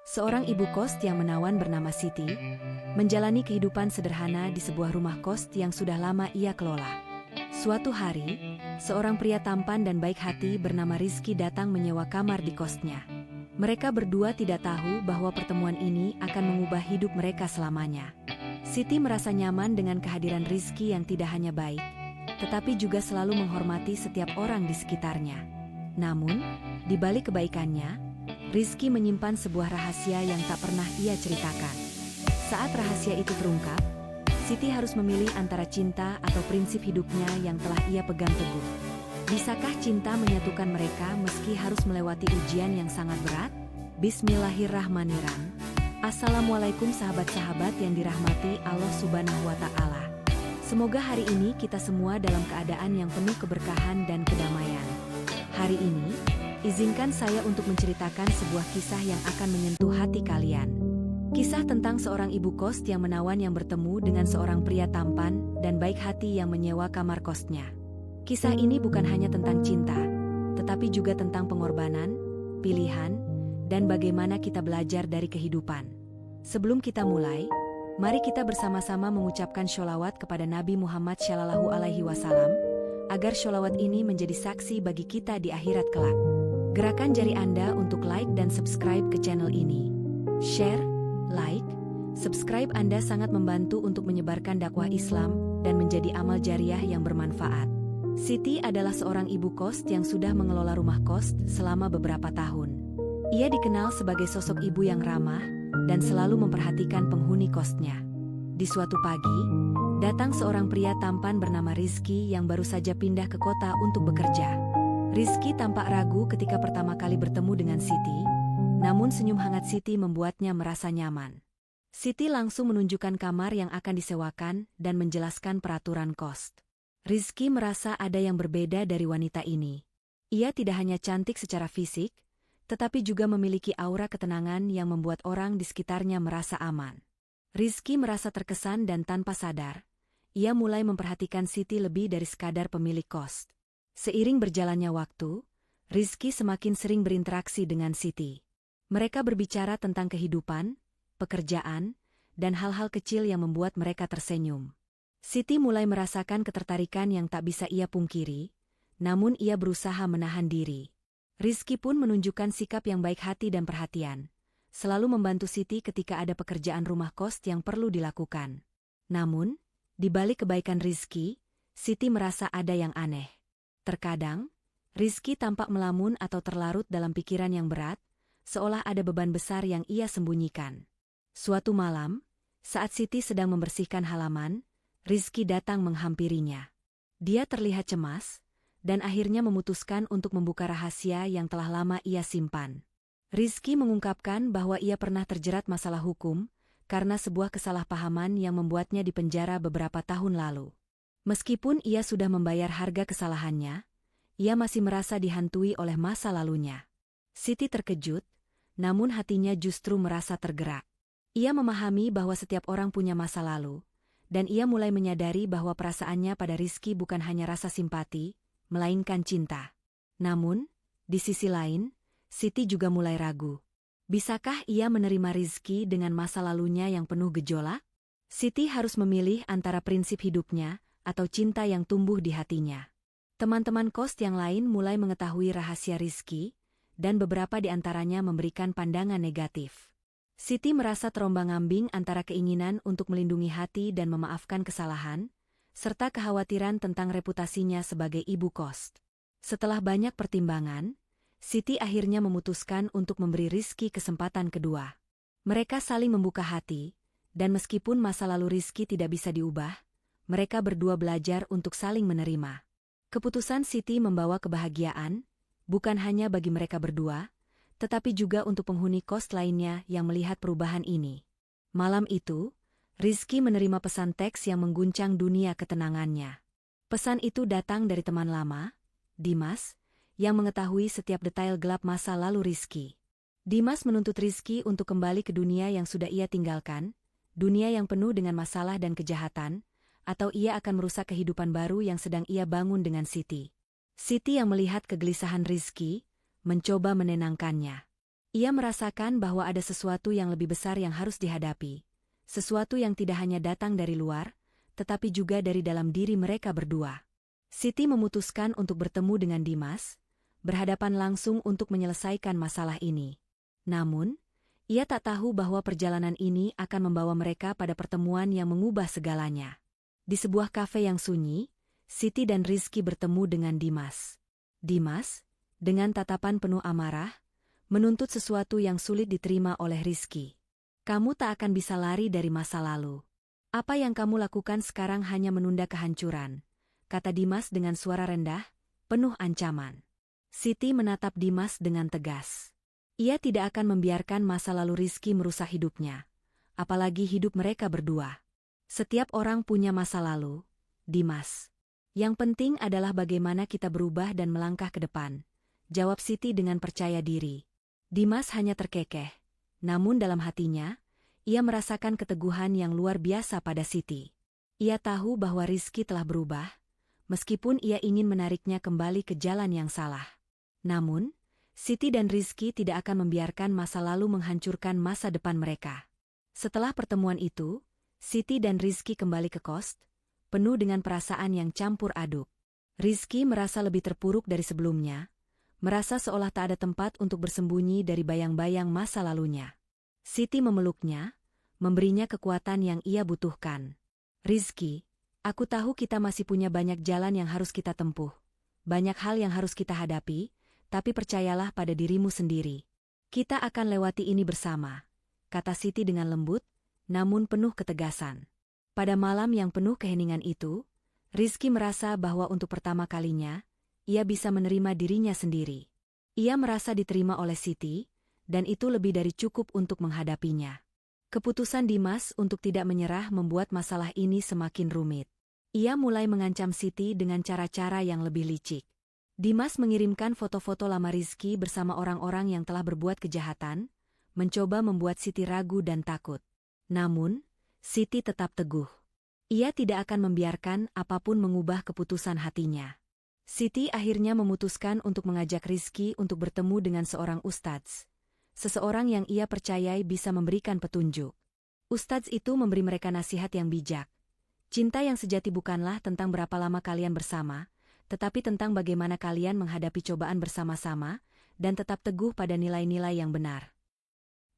Seorang ibu kos yang menawan bernama Siti, menjalani kehidupan sederhana di sebuah rumah kos yang sudah lama ia kelola. Suatu hari, seorang pria tampan dan baik hati bernama Rizky datang menyewa kamar di kosnya. Mereka berdua tidak tahu bahwa pertemuan ini akan mengubah hidup mereka selamanya. Siti merasa nyaman dengan kehadiran Rizky yang tidak hanya baik, tetapi juga selalu menghormati setiap orang di sekitarnya. Namun, di balik kebaikannya, Rizky menyimpan sebuah rahasia yang tak pernah ia ceritakan. Saat rahasia itu terungkap, Siti harus memilih antara cinta atau prinsip hidupnya yang telah ia pegang teguh. Bisakah cinta menyatukan mereka meski harus melewati ujian yang sangat berat? Bismillahirrahmanirrahim. Assalamualaikum sahabat-sahabat yang dirahmati Allah Subhanahu wa Ta'ala. Semoga hari ini kita semua dalam keadaan yang penuh keberkahan dan kedamaian. Hari ini, izinkan saya untuk menceritakan sebuah kisah yang akan menyentuh hati kalian. Kisah tentang seorang ibu kos yang menawan yang bertemu dengan seorang pria tampan dan baik hati yang menyewa kamar kosnya. Kisah ini bukan hanya tentang cinta, tetapi juga tentang pengorbanan, pilihan, dan bagaimana kita belajar dari kehidupan. Sebelum kita mulai, mari kita bersama-sama mengucapkan sholawat kepada Nabi Muhammad SAW, agar sholawat ini menjadi saksi bagi kita di akhirat kelak. Gerakan jari Anda untuk like dan subscribe ke channel ini. Share, like, subscribe Anda sangat membantu untuk menyebarkan dakwah Islam dan menjadi amal jariah yang bermanfaat. Siti adalah seorang ibu kos yang sudah mengelola rumah kos selama beberapa tahun. Ia dikenal sebagai sosok ibu yang ramah dan selalu memperhatikan penghuni kosnya. Di suatu pagi, datang seorang pria tampan bernama Rizky yang baru saja pindah ke kota untuk bekerja. Rizky tampak ragu ketika pertama kali bertemu dengan Siti, namun senyum hangat Siti membuatnya merasa nyaman. Siti langsung menunjukkan kamar yang akan disewakan dan menjelaskan peraturan kos. Rizky merasa ada yang berbeda dari wanita ini. Ia tidak hanya cantik secara fisik, tetapi juga memiliki aura ketenangan yang membuat orang di sekitarnya merasa aman. Rizky merasa terkesan dan tanpa sadar, ia mulai memperhatikan Siti lebih dari sekadar pemilik kos. Seiring berjalannya waktu, Rizky semakin sering berinteraksi dengan Siti. Mereka berbicara tentang kehidupan, pekerjaan, dan hal-hal kecil yang membuat mereka tersenyum. Siti mulai merasakan ketertarikan yang tak bisa ia pungkiri, namun ia berusaha menahan diri. Rizky pun menunjukkan sikap yang baik hati dan perhatian, selalu membantu Siti ketika ada pekerjaan rumah kos yang perlu dilakukan. Namun, di balik kebaikan Rizky, Siti merasa ada yang aneh. Terkadang, Rizky tampak melamun atau terlarut dalam pikiran yang berat, seolah ada beban besar yang ia sembunyikan. Suatu malam, saat Siti sedang membersihkan halaman, Rizky datang menghampirinya. Dia terlihat cemas, dan akhirnya memutuskan untuk membuka rahasia yang telah lama ia simpan. Rizky mengungkapkan bahwa ia pernah terjerat masalah hukum, karena sebuah kesalahpahaman yang membuatnya dipenjara beberapa tahun lalu. Meskipun ia sudah membayar harga kesalahannya, ia masih merasa dihantui oleh masa lalunya. Siti terkejut, namun hatinya justru merasa tergerak. Ia memahami bahwa setiap orang punya masa lalu, dan ia mulai menyadari bahwa perasaannya pada Rizky bukan hanya rasa simpati, melainkan cinta. Namun, di sisi lain, Siti juga mulai ragu. Bisakah ia menerima Rizky dengan masa lalunya yang penuh gejolak? Siti harus memilih antara prinsip hidupnya atau cinta yang tumbuh di hatinya. Teman-teman kos yang lain mulai mengetahui rahasia Rizky, dan beberapa di antaranya memberikan pandangan negatif. Siti merasa terombang-ambing antara keinginan untuk melindungi hati dan memaafkan kesalahan, serta kekhawatiran tentang reputasinya sebagai ibu kos. Setelah banyak pertimbangan, Siti akhirnya memutuskan untuk memberi Rizky kesempatan kedua. Mereka saling membuka hati, dan meskipun masa lalu Rizky tidak bisa diubah, mereka berdua belajar untuk saling menerima. Keputusan Siti membawa kebahagiaan, bukan hanya bagi mereka berdua, tetapi juga untuk penghuni kos lainnya yang melihat perubahan ini. Malam itu, Rizky menerima pesan teks yang mengguncang dunia ketenangannya. Pesan itu datang dari teman lama, Dimas, yang mengetahui setiap detail gelap masa lalu Rizky. Dimas menuntut Rizky untuk kembali ke dunia yang sudah ia tinggalkan, dunia yang penuh dengan masalah dan kejahatan, atau ia akan merusak kehidupan baru yang sedang ia bangun dengan Siti. Siti yang melihat kegelisahan Rizky, mencoba menenangkannya. Ia merasakan bahwa ada sesuatu yang lebih besar yang harus dihadapi. Sesuatu yang tidak hanya datang dari luar, tetapi juga dari dalam diri mereka berdua. Siti memutuskan untuk bertemu dengan Dimas, berhadapan langsung untuk menyelesaikan masalah ini. Namun, ia tak tahu bahwa perjalanan ini akan membawa mereka pada pertemuan yang mengubah segalanya. Di sebuah kafe yang sunyi, Siti dan Rizky bertemu dengan Dimas. Dimas, dengan tatapan penuh amarah, menuntut sesuatu yang sulit diterima oleh Rizky. Kamu tak akan bisa lari dari masa lalu. Apa yang kamu lakukan sekarang hanya menunda kehancuran, kata Dimas dengan suara rendah, penuh ancaman. Siti menatap Dimas dengan tegas. Ia tidak akan membiarkan masa lalu Rizky merusak hidupnya, apalagi hidup mereka berdua. Setiap orang punya masa lalu, Dimas. Yang penting adalah bagaimana kita berubah dan melangkah ke depan, jawab Siti dengan percaya diri. Dimas hanya terkekeh, namun dalam hatinya, ia merasakan keteguhan yang luar biasa pada Siti. Ia tahu bahwa Rizky telah berubah, meskipun ia ingin menariknya kembali ke jalan yang salah. Namun, Siti dan Rizky tidak akan membiarkan masa lalu menghancurkan masa depan mereka. Setelah pertemuan itu, Siti dan Rizky kembali ke kos, penuh dengan perasaan yang campur aduk. Rizky merasa lebih terpuruk dari sebelumnya, merasa seolah tak ada tempat untuk bersembunyi dari bayang-bayang masa lalunya. Siti memeluknya, memberinya kekuatan yang ia butuhkan. Rizky, aku tahu kita masih punya banyak jalan yang harus kita tempuh, banyak hal yang harus kita hadapi, tapi percayalah pada dirimu sendiri. Kita akan lewati ini bersama, kata Siti dengan lembut, namun penuh ketegasan. Pada malam yang penuh keheningan itu, Rizky merasa bahwa untuk pertama kalinya, ia bisa menerima dirinya sendiri. Ia merasa diterima oleh Siti, dan itu lebih dari cukup untuk menghadapinya. Keputusan Dimas untuk tidak menyerah membuat masalah ini semakin rumit. Ia mulai mengancam Siti dengan cara-cara yang lebih licik. Dimas mengirimkan foto-foto lama Rizky bersama orang-orang yang telah berbuat kejahatan, mencoba membuat Siti ragu dan takut. Namun, Siti tetap teguh. Ia tidak akan membiarkan apapun mengubah keputusan hatinya. Siti akhirnya memutuskan untuk mengajak Rizky untuk bertemu dengan seorang ustadz. Seseorang yang ia percayai bisa memberikan petunjuk. Ustadz itu memberi mereka nasihat yang bijak. Cinta yang sejati bukanlah tentang berapa lama kalian bersama, tetapi tentang bagaimana kalian menghadapi cobaan bersama-sama, dan tetap teguh pada nilai-nilai yang benar.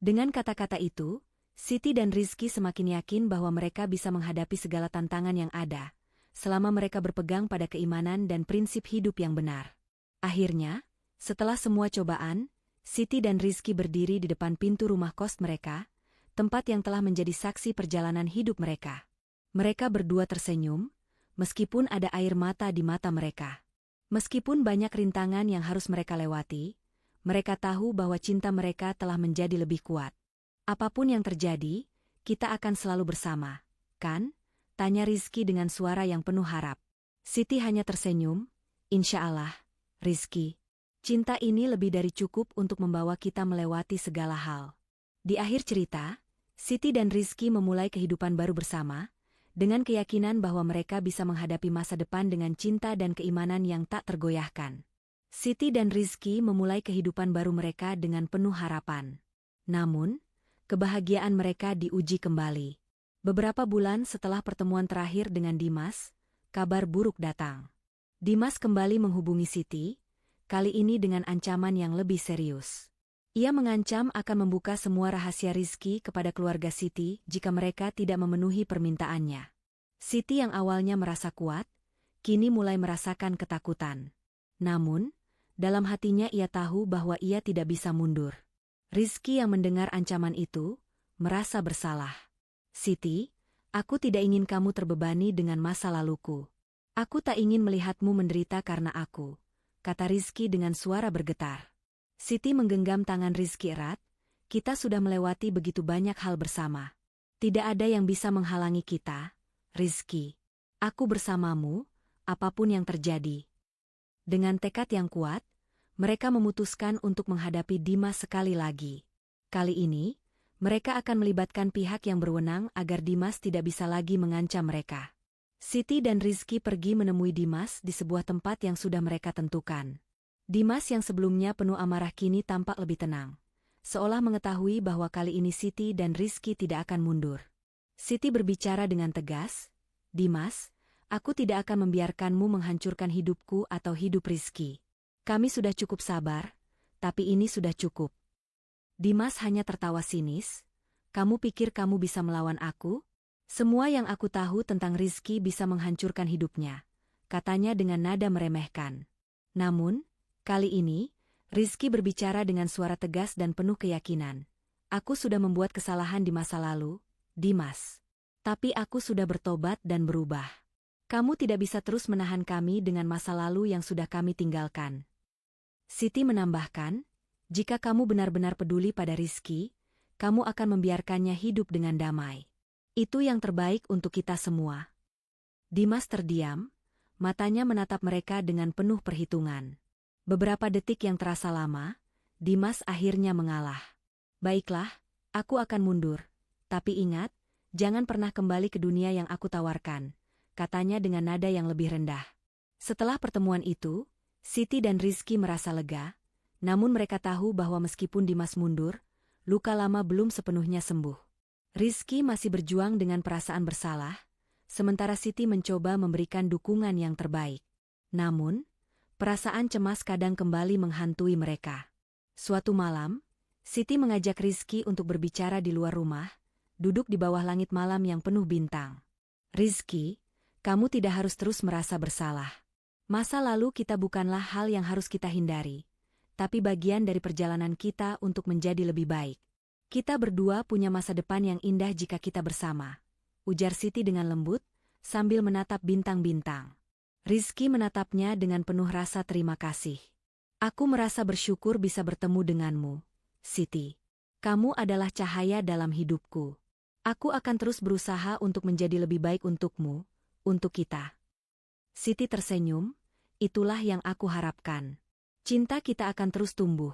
Dengan kata-kata itu, Siti dan Rizky semakin yakin bahwa mereka bisa menghadapi segala tantangan yang ada, selama mereka berpegang pada keimanan dan prinsip hidup yang benar. Akhirnya, setelah semua cobaan, Siti dan Rizky berdiri di depan pintu rumah kos mereka, tempat yang telah menjadi saksi perjalanan hidup mereka. Mereka berdua tersenyum, meskipun ada air mata di mata mereka. Meskipun banyak rintangan yang harus mereka lewati, mereka tahu bahwa cinta mereka telah menjadi lebih kuat. Apapun yang terjadi, kita akan selalu bersama, kan? Tanya Rizky dengan suara yang penuh harap. Siti hanya tersenyum, insya Allah, Rizky. Cinta ini lebih dari cukup untuk membawa kita melewati segala hal. Di akhir cerita, Siti dan Rizky memulai kehidupan baru bersama, dengan keyakinan bahwa mereka bisa menghadapi masa depan dengan cinta dan keimanan yang tak tergoyahkan. Siti dan Rizky memulai kehidupan baru mereka dengan penuh harapan. Namun, kebahagiaan mereka diuji kembali. Beberapa bulan setelah pertemuan terakhir dengan Dimas, kabar buruk datang. Dimas kembali menghubungi Siti, kali ini dengan ancaman yang lebih serius. Ia mengancam akan membuka semua rahasia Rizky kepada keluarga Siti jika mereka tidak memenuhi permintaannya. Siti yang awalnya merasa kuat, kini mulai merasakan ketakutan. Namun, dalam hatinya ia tahu bahwa ia tidak bisa mundur. Rizky yang mendengar ancaman itu, merasa bersalah. Siti, aku tidak ingin kamu terbebani dengan masa laluku. Aku tak ingin melihatmu menderita karena aku, kata Rizky dengan suara bergetar. Siti menggenggam tangan Rizky erat, kita sudah melewati begitu banyak hal bersama. Tidak ada yang bisa menghalangi kita, Rizky. Aku bersamamu, apapun yang terjadi. Dengan tekad yang kuat, mereka memutuskan untuk menghadapi Dimas sekali lagi. Kali ini, mereka akan melibatkan pihak yang berwenang agar Dimas tidak bisa lagi mengancam mereka. Siti dan Rizky pergi menemui Dimas di sebuah tempat yang sudah mereka tentukan. Dimas yang sebelumnya penuh amarah kini tampak lebih tenang. seolah mengetahui bahwa kali ini Siti dan Rizky tidak akan mundur. Siti berbicara dengan tegas, "Dimas, aku tidak akan membiarkanmu menghancurkan hidupku atau hidup Rizky. Kami sudah cukup sabar, tapi ini sudah cukup." Dimas hanya tertawa sinis, "Kamu pikir kamu bisa melawan aku? Semua yang aku tahu tentang Rizky bisa menghancurkan hidupnya," katanya dengan nada meremehkan. Namun, kali ini, Rizky berbicara dengan suara tegas dan penuh keyakinan. "Aku sudah membuat kesalahan di masa lalu, Dimas. Tapi aku sudah bertobat dan berubah. Kamu tidak bisa terus menahan kami dengan masa lalu yang sudah kami tinggalkan." Siti menambahkan, "Jika kamu benar-benar peduli pada Rizky, kamu akan membiarkannya hidup dengan damai. Itu yang terbaik untuk kita semua." Dimas terdiam, matanya menatap mereka dengan penuh perhitungan. Beberapa detik yang terasa lama, Dimas akhirnya mengalah. "Baiklah, aku akan mundur. Tapi ingat, jangan pernah kembali ke dunia yang aku tawarkan," katanya dengan nada yang lebih rendah. Setelah pertemuan itu, Siti dan Rizky merasa lega, namun mereka tahu bahwa meskipun Dimas mundur, luka lama belum sepenuhnya sembuh. Rizky masih berjuang dengan perasaan bersalah, sementara Siti mencoba memberikan dukungan yang terbaik. Namun, perasaan cemas kadang kembali menghantui mereka. Suatu malam, Siti mengajak Rizky untuk berbicara di luar rumah, duduk di bawah langit malam yang penuh bintang. "Rizky, kamu tidak harus terus merasa bersalah. Masa lalu kita bukanlah hal yang harus kita hindari, tapi bagian dari perjalanan kita untuk menjadi lebih baik. Kita berdua punya masa depan yang indah jika kita bersama," ujar Siti dengan lembut, sambil menatap bintang-bintang. Rizky menatapnya dengan penuh rasa terima kasih. "Aku merasa bersyukur bisa bertemu denganmu, Siti. Kamu adalah cahaya dalam hidupku. Aku akan terus berusaha untuk menjadi lebih baik untukmu, untuk kita." Siti tersenyum, "Itulah yang aku harapkan. Cinta kita akan terus tumbuh,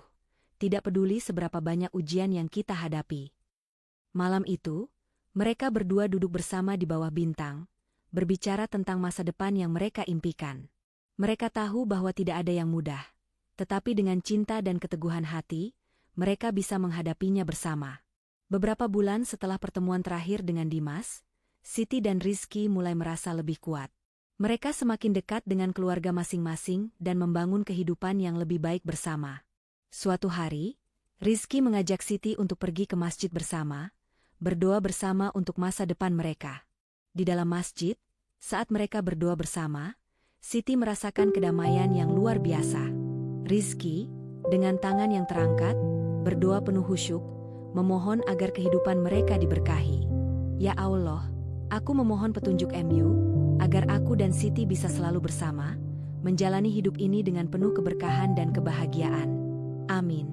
tidak peduli seberapa banyak ujian yang kita hadapi." Malam itu, mereka berdua duduk bersama di bawah bintang, berbicara tentang masa depan yang mereka impikan. Mereka tahu bahwa tidak ada yang mudah, tetapi dengan cinta dan keteguhan hati, mereka bisa menghadapinya bersama. Beberapa bulan setelah pertemuan terakhir dengan Dimas, Siti dan Rizky mulai merasa lebih kuat. Mereka semakin dekat dengan keluarga masing-masing dan membangun kehidupan yang lebih baik bersama. Suatu hari, Rizky mengajak Siti untuk pergi ke masjid bersama, berdoa bersama untuk masa depan mereka. Di dalam masjid, saat mereka berdoa bersama, Siti merasakan kedamaian yang luar biasa. Rizky, dengan tangan yang terangkat, berdoa penuh khusyuk, memohon agar kehidupan mereka diberkahi. "Ya Allah, aku memohon petunjuk MU, agar aku dan Siti bisa selalu bersama, menjalani hidup ini dengan penuh keberkahan dan kebahagiaan. Amin."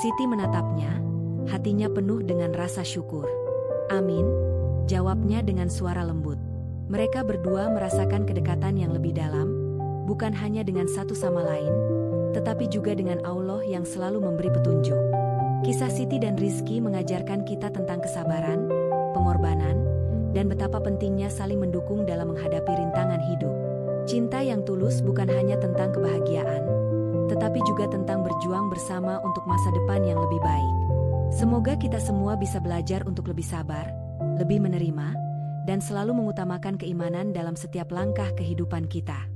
Siti menatapnya, hatinya penuh dengan rasa syukur. "Amin," jawabnya dengan suara lembut. Mereka berdua merasakan kedekatan yang lebih dalam, bukan hanya dengan satu sama lain, tetapi juga dengan Allah yang selalu memberi petunjuk. Kisah Siti dan Rizky mengajarkan kita tentang kesabaran, pengorbanan, dan betapa pentingnya saling mendukung dalam menghadapi rintangan hidup. Cinta yang tulus bukan hanya tentang kebahagiaan, tetapi juga tentang berjuang bersama untuk masa depan yang lebih baik. Semoga kita semua bisa belajar untuk lebih sabar, lebih menerima, dan selalu mengutamakan keimanan dalam setiap langkah kehidupan kita.